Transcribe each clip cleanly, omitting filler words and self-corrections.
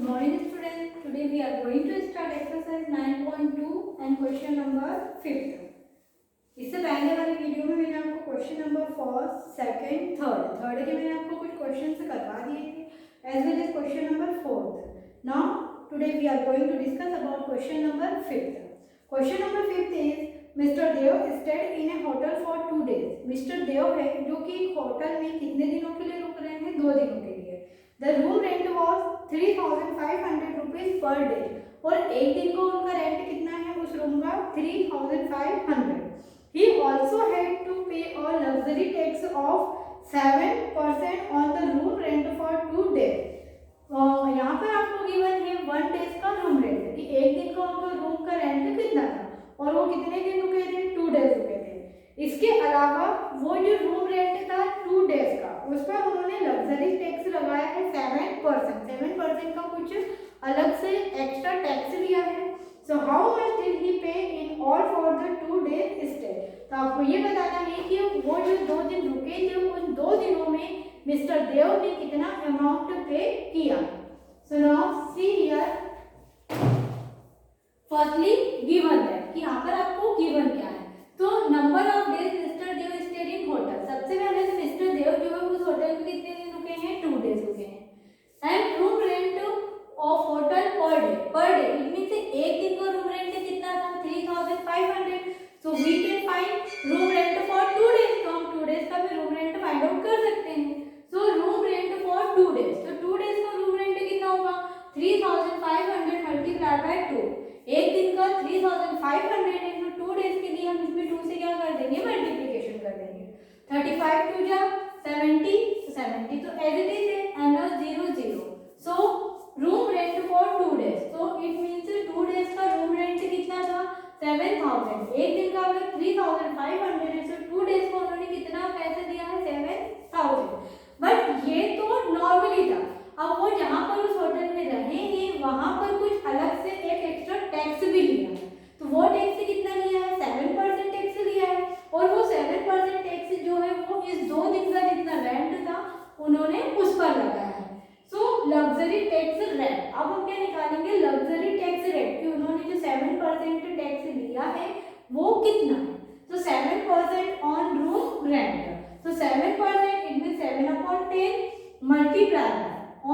Good morning students. Today we are going to start exercise 9.2 and question number 5th. इससे पहले वाले video में मैंने आपको question number first, second, third के मैंने आपको कुछ क्वेश्चन से करवा दिए थे as well as question number fourth. Now today we are going to discuss about question number 5th. Question number 5th is mister Dev stayed in a hotel for 2 days. Mister Dev है जो कि होटल में कितने दिनों के लिए रुक रहे हैं? 2 दिनों के लिए. The room rent was 3,500 rupees per day. और एक दिन को उनका रेंट कितना है उस रूम का? 3,500. He also had to pay a luxury tax of 7% on the room rent for 2 days. यहाँ पर आपको गिवन है 1 days का रूम रेंट कि एक दिन का उनका रूम का रेंट कितना था और वो कितने दिन रुके थे? 2 days रुके थे. इसके अलावा वो जो रूम रेंट था 2 days का उस पर उन्होंने लग्जरी टैक्स लगाया है 7%. 7% का कुछ अलग से एक्स्ट्रा टैक्स लिया है. So how much did he pay in all for the 2 days stay? तो आपको ये बताना है कि वो जो 2 दिन रुके थे उन 2 दिनों में मिस्टर देव ने कितना अमाउंट पे किया. So now see here. Firstly given that कि यहाँ पर आपको given क्या है. तो number of days mister Dev stayed in hotel. सबसे पहले तो मिस्टर देव जो है उस होटल में कितने दिन रुके हैं? 2 days रुके हैं. And room rent of hotel per day it means एक दिन का रूम रेंट कितना था? 3,500. So we can find room rent for 2 days. तो हम 2 days का भी रूम रेंट फाइंड आउट कर सकते हैं. सो रूम रेंट फॉर 2 days. तो 2 days का रूम रेंट कितना होगा? 3,500 मल्टीप्लाई बाय 2. एक दिन का 3,500 है तो 2 days के लिए हम इसमें 2 से क्या कर देंगे? मल्टीप्लिकेशन कर देंगे. 35 2 जा 70. 70 तो एज इट इज है and 0 0. So room rent for 2 days. तो इट मींस 2 days का रूम रेंट कितना था? 7,000. एक दिन का अगर 3,500 है तो 2 days को उन्होंने कितना पैसा दिया है? 7,000. बट ये तो नॉर्मली था. अब वो जहाँ पर उस होटल में रहे हैं वहाँ पर कुछ अलग से एक एक्स्ट्रा टैक्स भी लिया है. तो वो टैक्स कितना लिया है? 7% टैक्स लिया है. और वो 7% टैक्स जो है वो इस 2 दिन का जितना रेंट था उन्होंने उस पर लगाया है. सो लग्जरी टैक्स रेट. अब हम क्या निकालेंगे? लग्जरी टैक्स रेट कि उन्होंने जो 7% टैक्स लिया है वो कितना है. तो 7% ऑन रूम रेंट. तो 7% it means 7/10 multiply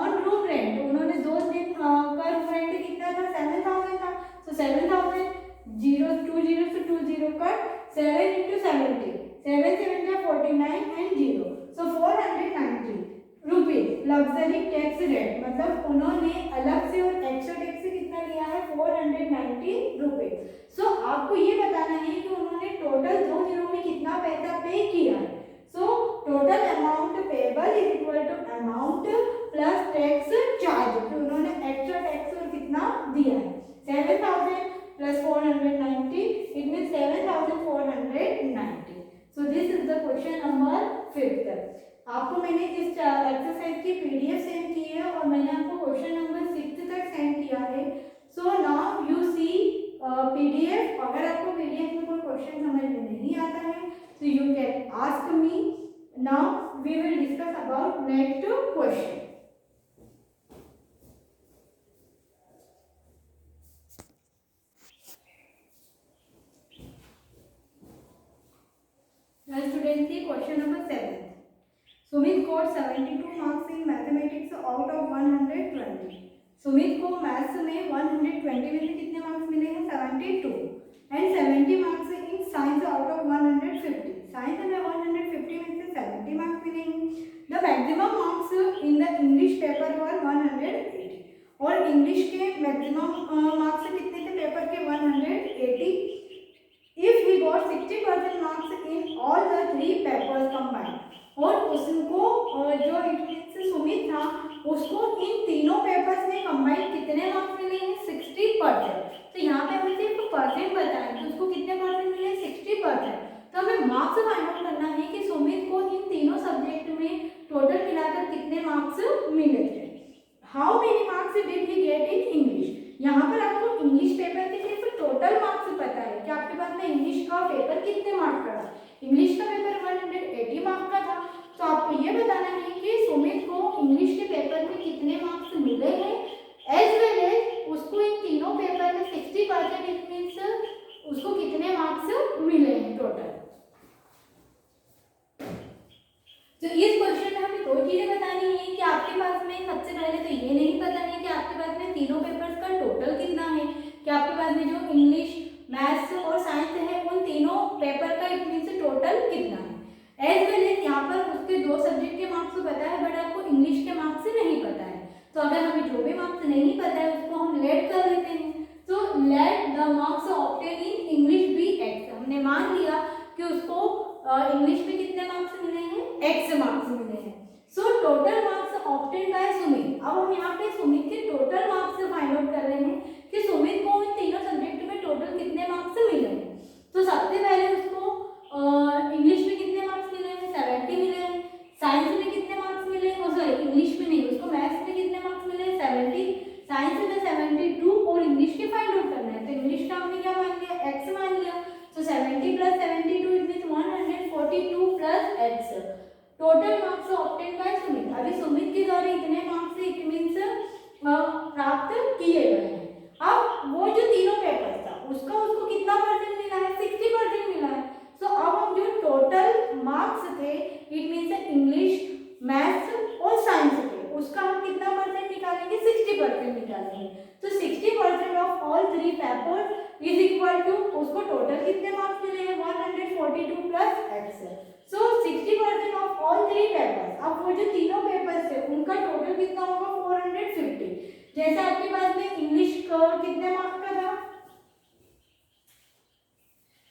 on room rent. उन्होंने 2 दिन का रूम रेंट कितना था? 7,000 था. तो 7,000 0 2 0 से 2 0 कट 7 into 70. 7 7 जा 49 and 0. So 490 rupees luxury tax rate. मतलब उन्होंने अलग से और एक्स्ट्रा टैक्स से कितना लिया है? 490 रुपीज. सो आपको ये बताना है कि उन्होंने टोटल 2 दिनों में कितना पैसा पे किया है. So total amount payable is equal to amount plus tax charge. तो उन्होंने एक्स्ट्रा टैक्स और कितना दिया है? 7,000 plus 490 it means 7,490. So this is the question number 5th. आपको मैंने इस एक्सरसाइज की पीडीएफ सेंड की है और मैंने आपको क्वेश्चन नंबर 6 तक सेंड किया है. So now you see PDF. अगर आपको पीडीएफ में कोई क्वेश्चन समझ में नहीं आता है तो you can ask me. Now we will discuss about next question. Students, see question number 7. Sumit got 72 marks in mathematics out of 120. Sumit को मैथ्स में 120 में से कितने मार्क्स मिले हैं? 72. And 70 marks in science out of 150. Science में 150 में से 70 मार्क्स मिले हैं. The maximum marks in the English paper were 180. और इंग्लिश के मैक्सिमम मार्क्स कितने थे पेपर के? 180. If he got 60% marks in all the 3 papers combined. और उसको जो सुमित था उसको इन तीनों पेपर्स में कंबाइन कितने मार्क्स मिले हैं? 60%. तो यहाँ पे हमें सिर्फ परसेंट बताएं तो उसको कितने परसेंट मिले? 60%. तो हमें मार्क्स फाइंड आउट करना है कि सुमित को इन तीनों सब्जेक्ट में टोटल मिलाकर कितने मार्क्स मिले थे. How many marks did he get in English. यहाँ पर आपको इंग्लिश पेपर के सिर्फ टोटल मार्क्स पता है कि आपके पास में इंग्लिश का पेपर कितने मार्क्स का था. इंग्लिश का पेपर 180 मार्क्स का था. तो आपको ये बताना है कि सुमित को इंग्लिश के पेपर में कितने मार्क्स मिले हैं एज वेल एज उसको इन तीनों पेपर में 60% इट मीन्स उसको कितने मार्क्स मिले हैं टोटल। तो इस क्वेश्चन में हमें दो चीजें बतानी है कि आपके पास में सबसे पहले तो ये नहीं पता है कि आपके पास में तीनों पेपर्स का टोटल कितना है, कि आपके पास में जो इंग्लिश, मैथ्स और साइंस है उन तीनों पेपर का इट मीन्स टोटल कितना है। एज वेल एज यहाँ पर उसके दो सब्जेक्ट के मार्क्स तो पता है, बट आपको इंग्लिश के मार्क्स नहीं पता है। तो अगर हमें जो भी मार्क्स नहीं पता है उसको हम लेट कर लेते हैं। तो let the marks obtain in English be X. हमने मान लिया कि उसको इंग्लिश में कितने मार्क्स मिले हैं, एक्स मार्क्स मिले हैं। So total marks obtain bye Sumit. अब हम यहाँ पे सुमित के टोटल मार्क्स फाइंड आउट कर रहे हैं कि सुमित को इन तीनों सब्जेक्ट में टोटल कितने मार्क्स मिले हैं। तो सबसे पहले उसको इंग्लिश में कितने मार्क्स मिले हैं, 70 मिले हैं। साइंस में कितने मार्क्स मिले हैं, सॉरी इंग्लिश में नहीं, उसको मैथ्स में कितने मार्क्स मिले हैं, 70। साइंस में 72 और इंग्लिश के फाइंड आउट करना है। तो इंग्लिश का हमने क्या मान लिया, एक्स मान लिया। तो 70 plus 72 it means 142 plus x. Total marks obtain bye Sumit. अभी सुमित के द्वारा इतने मार्क्स इट मींस प्राप्त किए गए हैं। अब वो जो तीनों पेपर था उसका उसको कितना परसेंट मिला है, 60% मिला है। तो अब हम जो टोटल मार्क्स थे इट मींस इंग्लिश, मैथ्स और साइंस के, उसका हम कितना परसेंट निकालेंगे, 60% निकालेंगे। तो 60% of all 3 paper is equal to, उसको टोटल कितने मार्क्स मिले हैं, 142 plus X. So 60% of all 3 papers. अब वो जो तीनों पेपर्स थे उनका टोटल कितना होगा, 450। जैसे आपके पास में इंग्लिश का कितने मार्क्स का था,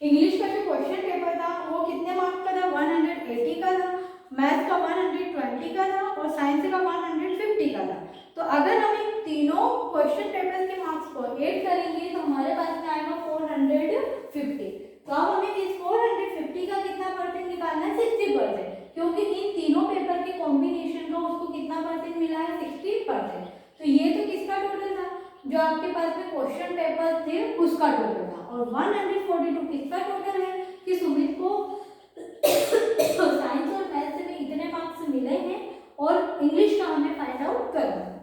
इंग्लिश का जो क्वेश्चन पेपर था वो कितने मार्क्स का था, 180 का था। मैथ का 120 का था और साइंस का 150 का था। तो अगर हम इन तीनों क्वेश्चन पेपर्स के मार्क्स को ऐड करेंगे तो हमारे पास में आएगा 450। तो अब हमें इस 450 का कितना परसेंट निकालना है, 60%, क्योंकि इन तीनों पेपर के कॉम्बिनेशन का उसको कितना परसेंट मिला है, 60%। तो ये तो किसका टोटल था, जो आपके पास में क्वेश्चन पेपर थे उसका टोटल था। और 142 किसका टोटल है, कि सुमित को साइंस और मैथ्स में इतने मार्क्स मिले हैं और इंग्लिश का हमें फाइंड आउट करना है।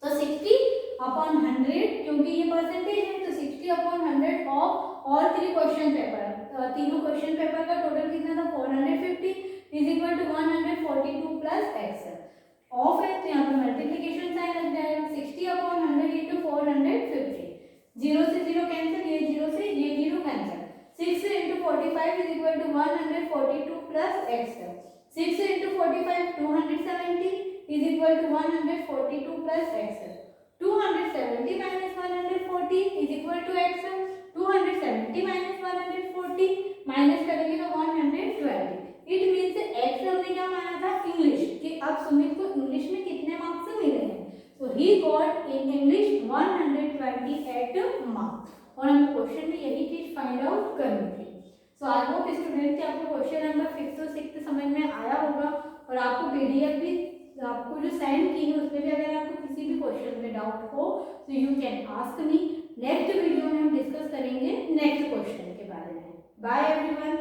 तो 60/100, क्योंकि ये परसेंटेज है तो 60/100 ऑफ ऑल 3 क्वेश्चन पेपर। तीनों क्वेश्चन पेपर का टोटल कितना था, 450 is equal to 142 plus X. Of है तो यहाँ पर मल्टीप्लिकेशन साइन लग जाएगा, 60/100 इंटू 450। 0 से 0 कैंसिल, ये 0 से ये 0 cancel. 6 into 45 is equal to 142 plus X. 6 into 45 270 is equal to 142 plus X. 270 minus 140 is equal to X. 270 minus 140 minus करेंगे तो 120। इट मीन्स एक्स हमने क्या माना था, इंग्लिश, कि अब सुमित को इंग्लिश में कितने मार्क्स मिले हैं। So he got in English 128 marks. और हमें क्वेश्चन में यही चीज फाइंड आउट करनी थी। सो आई होप स्टूडेंट कि आपको क्वेश्चन नंबर 5th और 6th समझ में आया होगा। और आपको पीडीएफ भी आपको जो सेंड की है उसमें भी अगर आपको किसी भी क्वेश्चन में डाउट हो तो you can ask me. Next video में हम डिस्कस करेंगे नेक्स्ट क्वेश्चन के बारे में। Bye everyone.